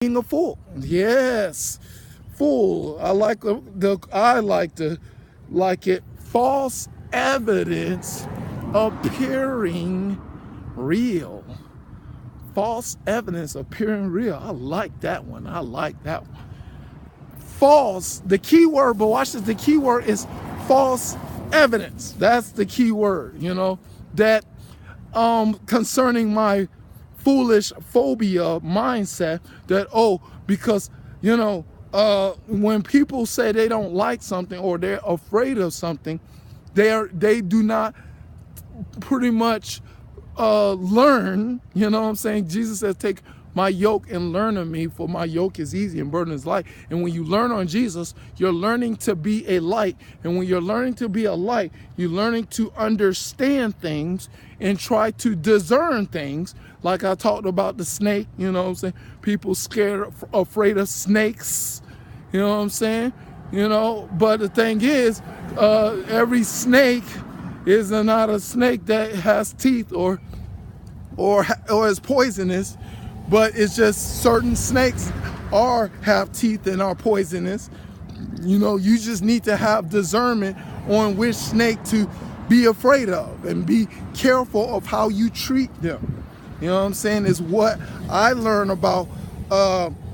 being a fool. Yes, fool. I like it. False evidence appearing real. False evidence appearing real. I like that one. I like that one. False. The key word, but watch this. The key word is false evidence. That's the key word. That concerning my foolish phobia mindset that, because when people say they don't like something or they're afraid of something, they do not pretty much learn. You know what I'm saying? Jesus says, take my yoke and learn of me, for my yoke is easy and burden is light. And when you learn on Jesus, you're learning to be a light. And when you're learning to be a light, you're learning to understand things and try to discern things. Like I talked about the snake, you know what I'm saying? People scared, afraid of snakes, you know what I'm saying? But the thing is, every snake is not a snake that has teeth or is poisonous, but it's just certain snakes have teeth and are poisonous. You just need to have discernment on which snake to be afraid of and be careful of how you treat them. You know what I'm saying? Is what I learned about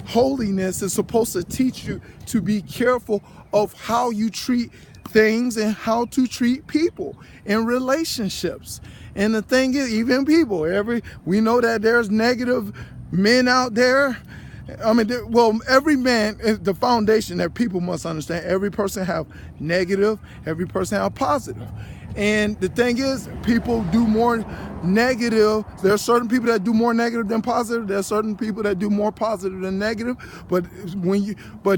holiness is supposed to teach you to be careful of how you treat things and how to treat people in relationships. And the thing is, even people, we know that there's negative men out there. I mean, every man is the foundation that people must understand. Every person have negative, every person have positive. And the thing is, people do more negative. There are certain people that do more negative than positive. There are certain people that do more positive than negative. But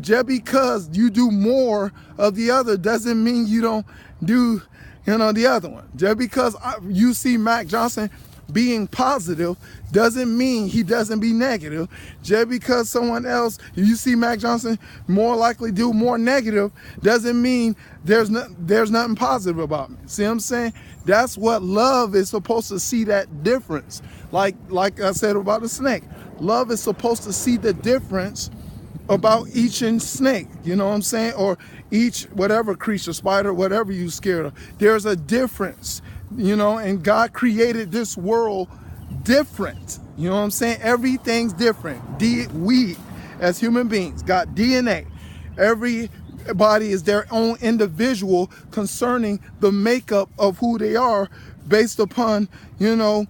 just because you do more of the other doesn't mean you don't do, the other one. Just because you see Mac Johnson being positive doesn't mean he doesn't be negative. Just because someone else, you see Mac Johnson more likely do more negative, doesn't mean there's nothing positive about me. See what I'm saying? That's what love is supposed to see, that difference. Like I said about the snake. Love is supposed to see the difference about each snake, you know what I'm saying? Or each whatever creature, spider, whatever you scared of. There's a difference. And God created this world different. You know what I'm saying? Everything's different. We, as human beings, got DNA. Everybody is their own individual concerning the makeup of who they are based upon, the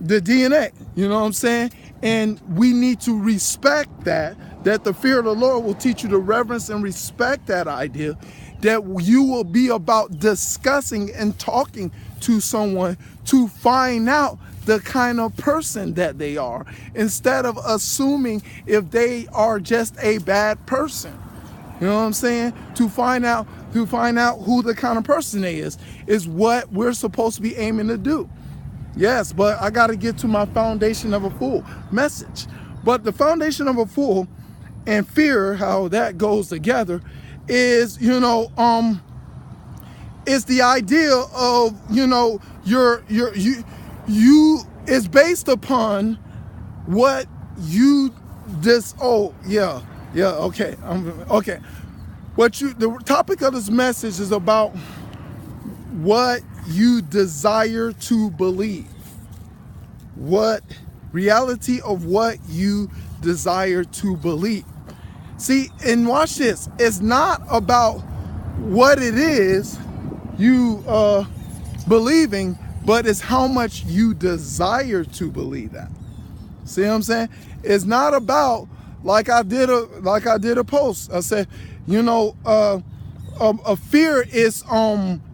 DNA. You know what I'm saying? And we need to respect that the fear of the Lord will teach you to reverence and respect that idea, that you will be about discussing and talking to someone to find out the kind of person that they are, instead of assuming if they are just a bad person. You know what I'm saying? To find out who the kind of person they is what we're supposed to be aiming to do. Yes, but I got to get to my foundation of a fool message. But the foundation of a fool and fear, how that goes together, is it's the idea of you is based upon what you okay. The topic of this message is about what you desire to believe. What reality of what you desire to believe. See, and watch this. It's not about what it is you believing, but it's how much you desire to believe that. See what I'm saying? It's not about, like I did a post. I said, a fear is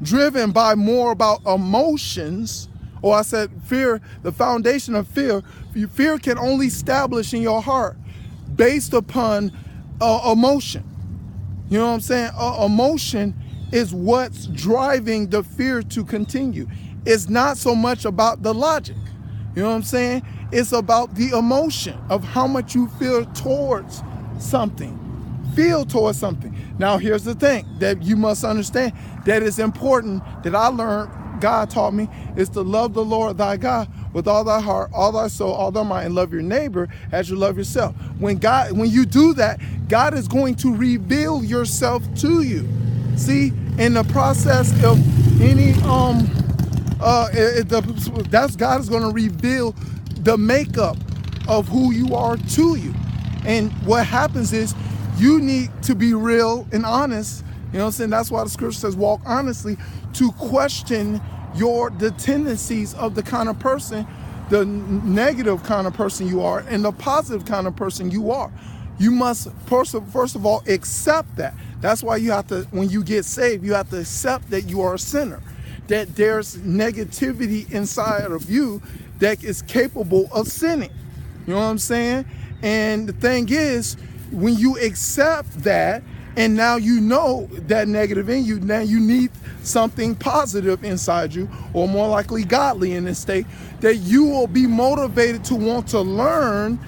driven by more about emotions. Or I said fear, the foundation of fear can only establish in your heart based upon emotion. You know what I'm saying? Emotion is what's driving the fear to continue. It's not so much about the logic. You know what I'm saying? It's about the emotion of how much you feel towards something. Now, here's the thing that you must understand that is important, that I learned, God taught me, is to love the Lord thy God with all thy heart, all thy soul, all thy mind, and love your neighbor as you love yourself. When you do that, God is going to reveal yourself to you. See, in the process of any that's God is going to reveal the makeup of who you are to you. And what happens is you need to be real and honest. You know what I'm saying? That's why the scripture says walk honestly, to question the tendencies of the kind of person, the negative kind of person you are, and the positive kind of person you are. You must first of all accept that. That's why you have to, when you get saved, you have to accept that you are a sinner, that there's negativity inside of you that is capable of sinning. You know what I'm saying? And the thing is, when you accept that, and now you know that negative in you, now you need something positive inside you, or more likely godly in this state, that you will be motivated to want to learn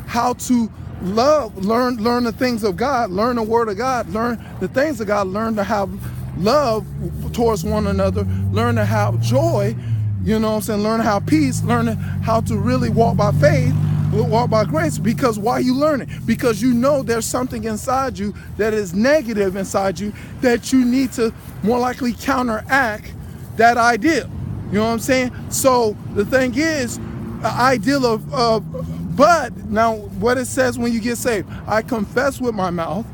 how to love, learn the things of God, learn the word of God, learn the things of God, learn to have love towards one another, learn to have joy, you know what I'm saying, learn to have peace, learn how to really walk by faith, walk by grace. Because why are you learning? Because you know there's something inside you that is negative inside you that you need to more likely counteract that ideal. You know what I'm saying? So the thing is, the ideal but now what it says when you get saved, I confess with my mouth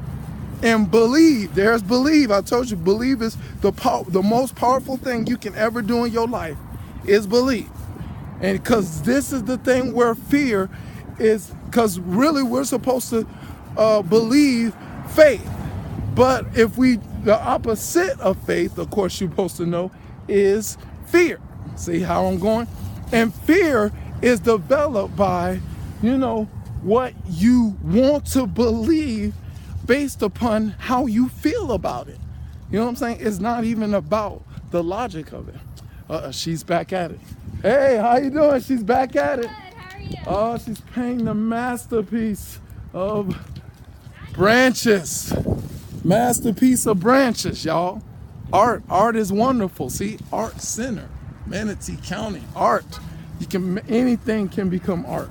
and believe. There's believe. I told you, believe is the most powerful thing you can ever do in your life is believe. And because this is the thing where fear is, because really we're supposed to believe faith. But if the opposite of faith, of course you're supposed to know, is fear. See how I'm going? And fear is developed by, what you want to believe based upon how you feel about it. You know what I'm saying? It's not even about the logic of it. She's back at it. Hey, how you doing? She's back at it. Good, how are you? Oh, she's painting the masterpiece of branches. Masterpiece of branches, y'all. Art is wonderful. See, Art Center, Manatee County, art. Anything can become art.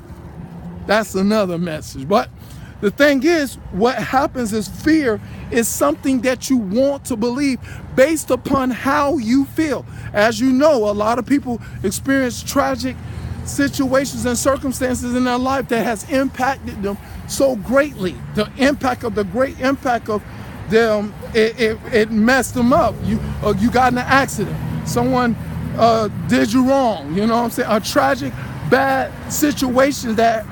That's another message. But the thing is, what happens is fear is something that you want to believe based upon how you feel. As you know, a lot of people experience tragic situations and circumstances in their life that has impacted them so greatly. The great impact of them, it messed them up. You got in an accident. Someone did you wrong. You know what I'm saying? A tragic, bad situation that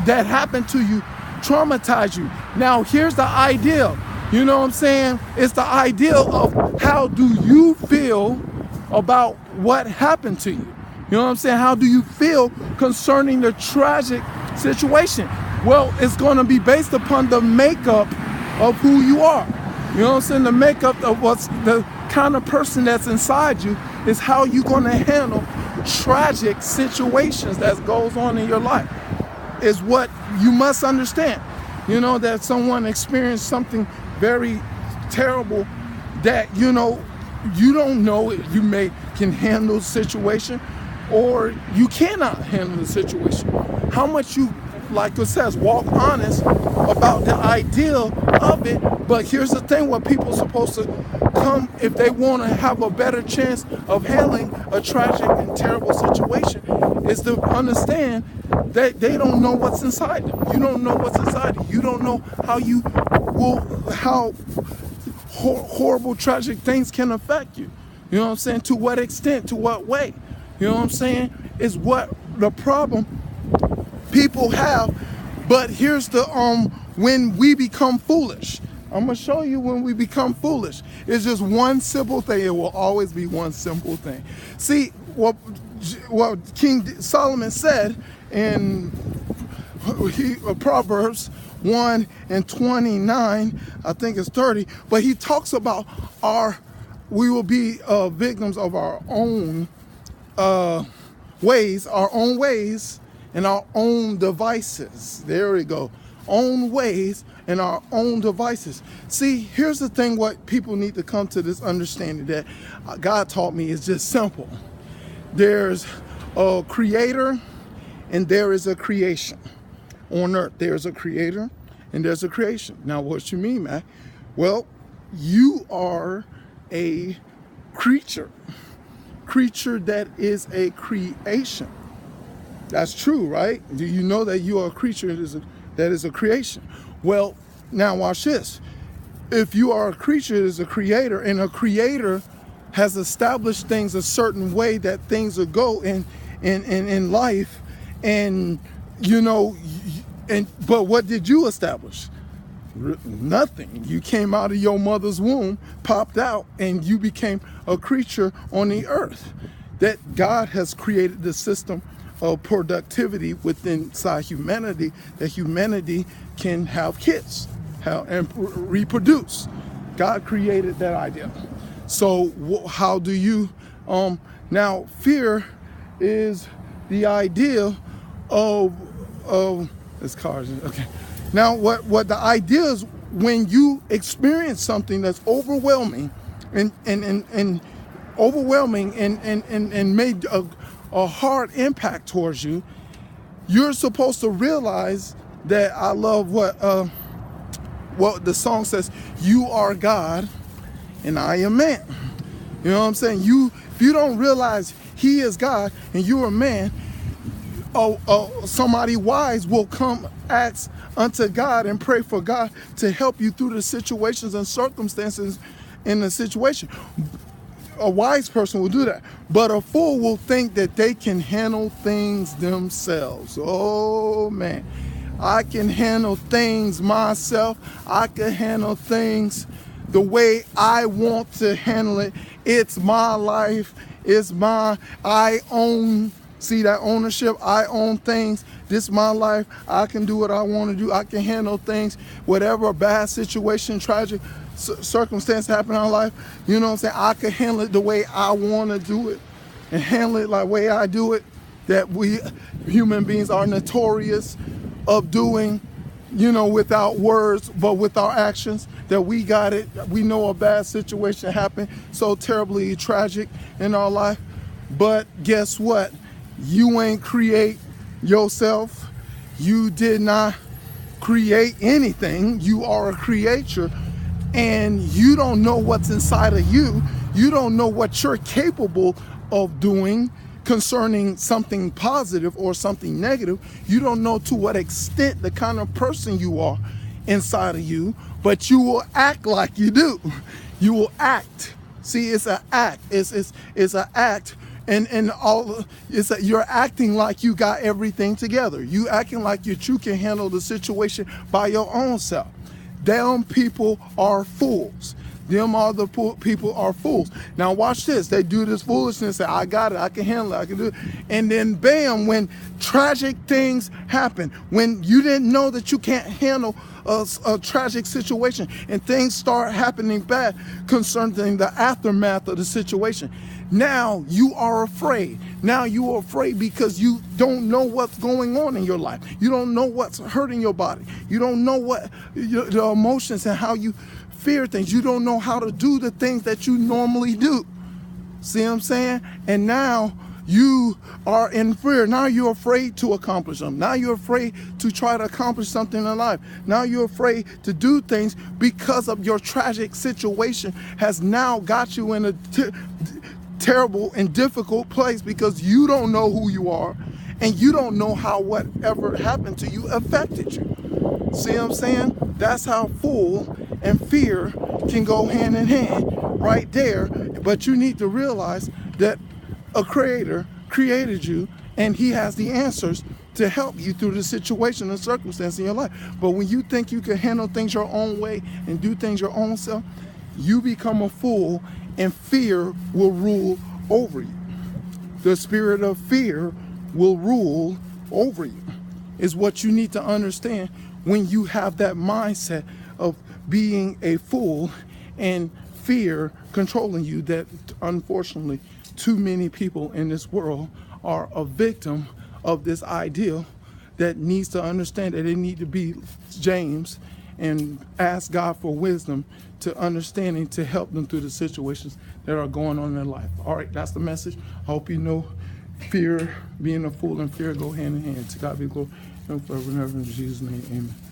happened to you, traumatized you. Now here's the ideal. You know what I'm saying? It's the ideal of how do you feel about what happened to you. You know what I'm saying? How do you feel concerning the tragic situation? Well, it's going to be based upon the makeup of who you are. You know what I'm saying? The makeup of what's the kind of person that's inside you is how you're going to handle tragic situations that goes on in your life. Is what you must understand. You know, that someone experienced something very terrible that, you don't know if you can handle the situation or you cannot handle the situation. How much you, like it says, walk honest about the ideal of it. But here's the thing, what people are supposed to come, if they want to have a better chance of handling a tragic and terrible situation, is to understand that they don't know what's inside them. You don't know what's inside you. You don't know how horrible, tragic things can affect you. You know what I'm saying? To what extent, to what way? You know what I'm saying? Is what the problem people have. But here's the when we become foolish. I'm gonna show you when we become foolish. It's just one simple thing. It will always be one simple thing. See what King Solomon said in Proverbs 1:29, I think it's 30, but he talks about we will be victims of our own ways and our own devices. There we go. Own ways and our own devices. See, here's the thing, what people need to come to this understanding that God taught me is just simple. There's a creator and there is a creation. On earth, there's a creator and there's a creation. Now, what you mean, Matt? Well, you are a creature that is a creation. That's true, right? Do you know that you are a creature that is a creation? Well, now watch this. If you are a creature that is a creator, and a creator has established things a certain way that things will go in life, and you know, but what did you establish? Nothing. You came out of your mother's womb, popped out, and you became a creature on the earth. That God has created the system of productivity within inside humanity, that humanity can have kids and reproduce. God created that idea. So how do you now fear is the idea of this car is okay. Now what the idea is, when you experience something that's overwhelming and overwhelming and made a hard impact towards you, you're supposed to realize that I love what the song says, you are God and I am man. You know what I'm saying? If you don't realize he is God and you're a man, somebody wise will come ask unto God and pray for God to help you through the situations and circumstances in the situation. A wise person will do that, but a fool will think that they can handle things themselves. Oh man, I can handle things myself. I can handle things the way I want to handle it. It's my life. I own. See that ownership? I own things. This is my life. I can do what I want to do. I can handle things. Whatever bad situation, tragic circumstance happen in our life, you know what I'm saying? I can handle it the way I want to do it and handle it like the way I do it, that we human beings are notorious of doing, you know, without words, but with our actions, that we got it. We know a bad situation happened, so terribly tragic in our life. But guess what? You ain't create yourself. You did not create anything. You are a creature. And you don't know what's inside of you. You don't know what you're capable of doing concerning something positive or something negative. You don't know to what extent the kind of person you are inside of you, but you will act like you do. You will act. See, it's an act. It's an act. And all is that you're acting like you got everything together. You acting like you can handle the situation by your own self. Them people are fools. Them are the people are fools. Now watch this. They do this foolishness. Say, I got it. I can handle it. I can do it. And then bam, when tragic things happen, when you didn't know that you can't handle a tragic situation and things start happening bad concerning the aftermath of the situation, now you are afraid. Now you are afraid because you don't know what's going on in your life. You don't know what's hurting your body. You don't know what the emotions and how you fear things. You don't know how to do the things that you normally do. See what I'm saying? And now you are in fear. Now you're afraid to accomplish them. Now you're afraid to try to accomplish something in life. Now you're afraid to do things because of your tragic situation has now got you in a terrible and difficult place, because you don't know who you are and you don't know how whatever happened to you affected you. See what I'm saying? That's how fool and fear can go hand in hand right there. But you need to realize that a creator created you and he has the answers to help you through the situation and circumstance in your life. But when you think you can handle things your own way and do things your own self, you become a fool and fear will rule over you. The spirit of fear will rule over you, is what you need to understand when you have that mindset of being a fool and fear controlling you, that unfortunately too many people in this world are a victim of this ideal that needs to understand that they need to be James and ask God for wisdom to understanding to help them through the situations that are going on in their life. All right, that's the message. I hope you know Fear, being a fool and fear go hand in hand. To God be glory and forever and ever in Jesus' name. Amen.